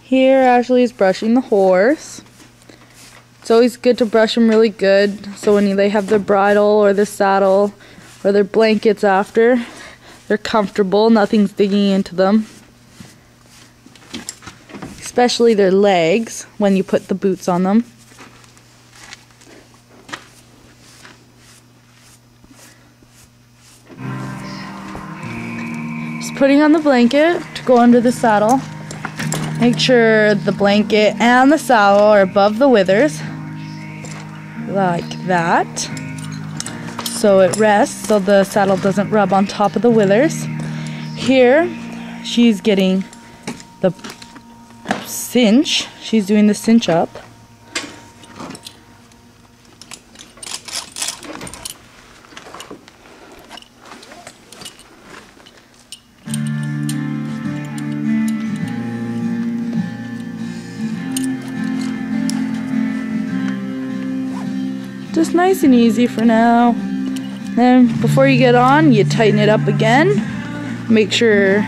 Here Ashley is brushing the horse. It's always good to brush them really good so when they have their bridle or the saddle or their blankets after, they're comfortable, nothing's digging into them. Especially their legs when you put the boots on them. Just putting on the blanket to go under the saddle. Make sure the blanket and the saddle are above the withers, like that, so it rests so the saddle doesn't rub on top of the withers. Here she's getting the cinch, she's doing the cinch up. Just nice and easy for now. Then before you get on, you tighten it up again. Make sure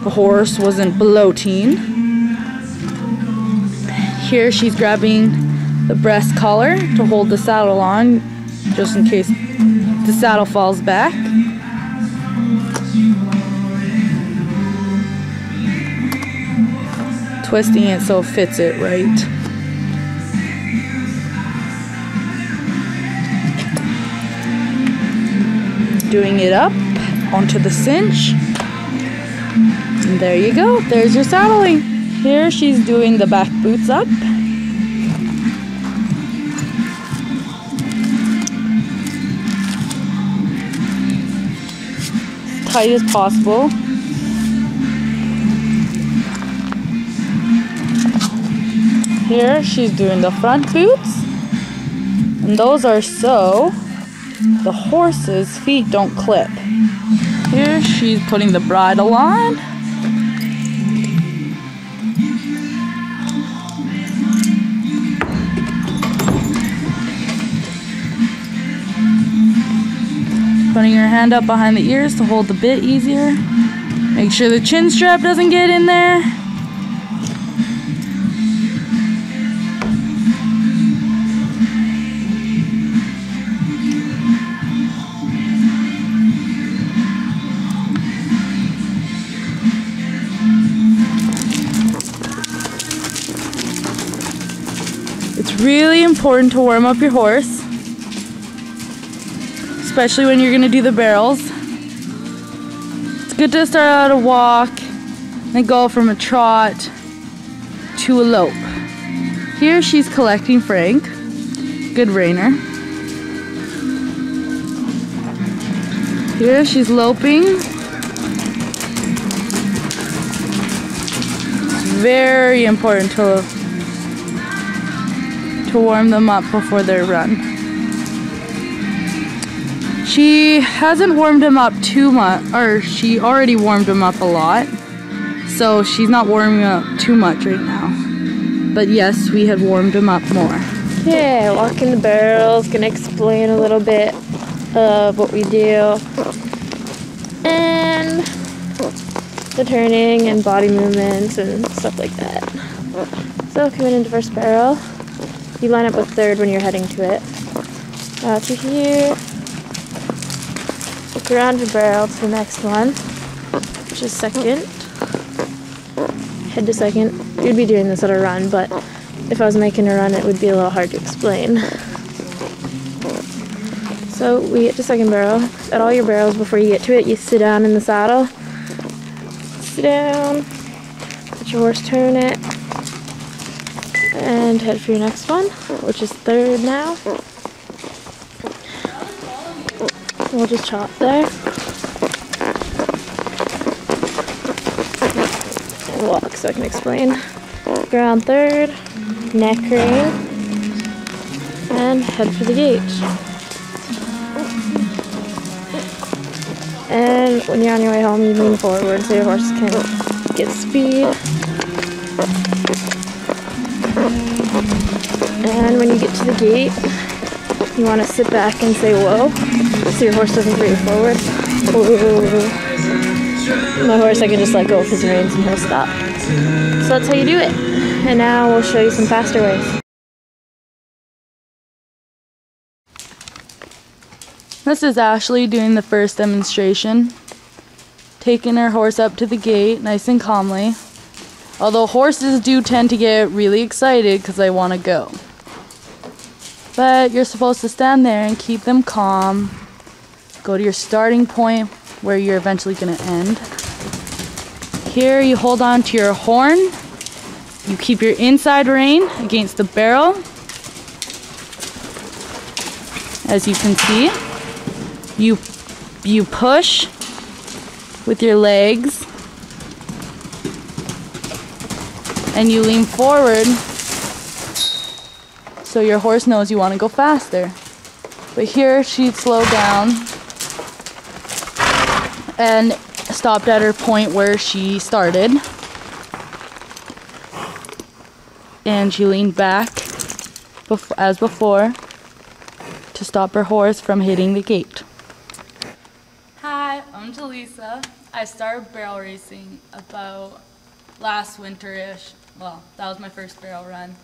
the horse wasn't bloating. Here she's grabbing the breast collar to hold the saddle on, just in case the saddle falls back. Twisting it so it fits it right. Doing it up onto the cinch. And there you go, there's your saddling. Here she's doing the back boots up. As tight as possible. Here she's doing the front boots. And those are so the horse's feet don't clip. Here she's putting the bridle on. Putting her hand up behind the ears to hold the bit easier. Make sure the chin strap doesn't get in there. It's really important to warm up your horse, especially when you're going to do the barrels. It's good to start out a walk, then go from a trot to a lope. Here she's collecting Frank, good reiner. Here she's loping. Very important to warm them up before their run. She hasn't warmed him up too much, or she already warmed him up a lot, so she's not warming up too much right now. But yes, we had warmed him up more. Okay, walking the barrels, gonna explain a little bit of what we do and the turning and body movements and stuff like that. So coming into first barrel, you line up with third when you're heading to it. To here, look around your barrel to the next one, which is second. Head to second. You'd be doing this at a run, but if I was making a run, it would be a little hard to explain. So we get to second barrel. At all your barrels, before you get to it, you sit down in the saddle. Sit down, let your horse turn it, and head for your next one, which is third now. We'll just chop there. And walk so I can explain. Ground third, neck crane, and head for the gate. And when you're on your way home, you lean forward so your horse can get speed. And when you get to the gate, you want to sit back and say whoa, so your horse doesn't throw you forward. Whoa. My horse, I can just let go of his reins and he'll stop. So that's how you do it. and now we'll show you some faster ways. This is Ashley doing the first demonstration, taking her horse up to the gate nice and calmly. Although horses do tend to get really excited because they want to go. But you're supposed to stand there and keep them calm. Go to your starting point where you're eventually going to end. Here you hold on to your horn. You keep your inside rein against the barrel. As you can see, you push with your legs and you lean forward so your horse knows you want to go faster. But here she'd slow down and stopped at her point where she started. And she leaned back as before to stop her horse from hitting the gate. Hi, I'm Jeliza. I started barrel racing about last winter-ish. Well, that was my first barrel run.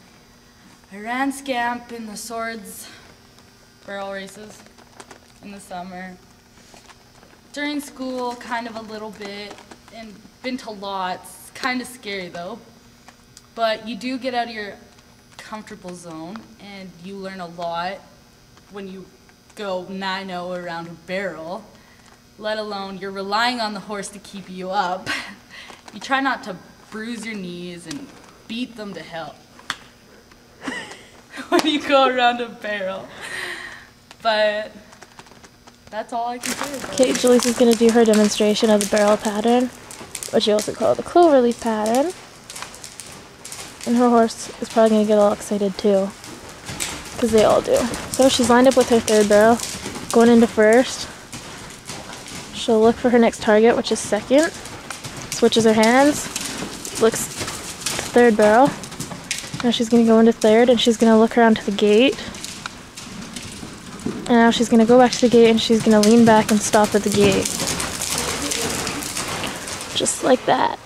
I ran Scamp in the Swords barrel races in the summer. During school, kind of a little bit, and been to lots. Kind of scary though. But you do get out of your comfortable zone, and you learn a lot when you go 9-0 around a barrel, let alone you're relying on the horse to keep you up. You try not to bruise your knees and beat them to hell when you go around a barrel. But that's all I can say about it. Okay, Jeliza's going to do her demonstration of the barrel pattern, which you also call the cloverleaf pattern. And her horse is probably going to get all excited too, because they all do. So she's lined up with her third barrel, going into first. She'll look for her next target, which is second. Switches her hands, looks to third barrel. Now she's going to go into third, and she's going to look around to the gate. And now she's going to go back to the gate, and she's going to lean back and stop at the gate. Just like that.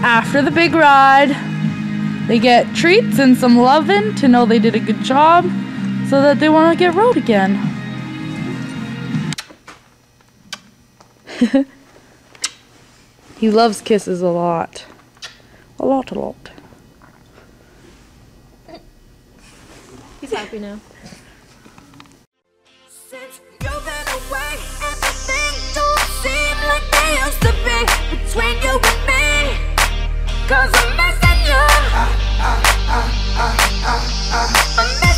After the big ride, they get treats and some loving to know they did a good job so that they want to get rode again. He loves kisses a lot. A lot. He's happy now. Since you've been away, everything don't seem like they used to be between you and me. 'Cause I'm missing you. I'm missing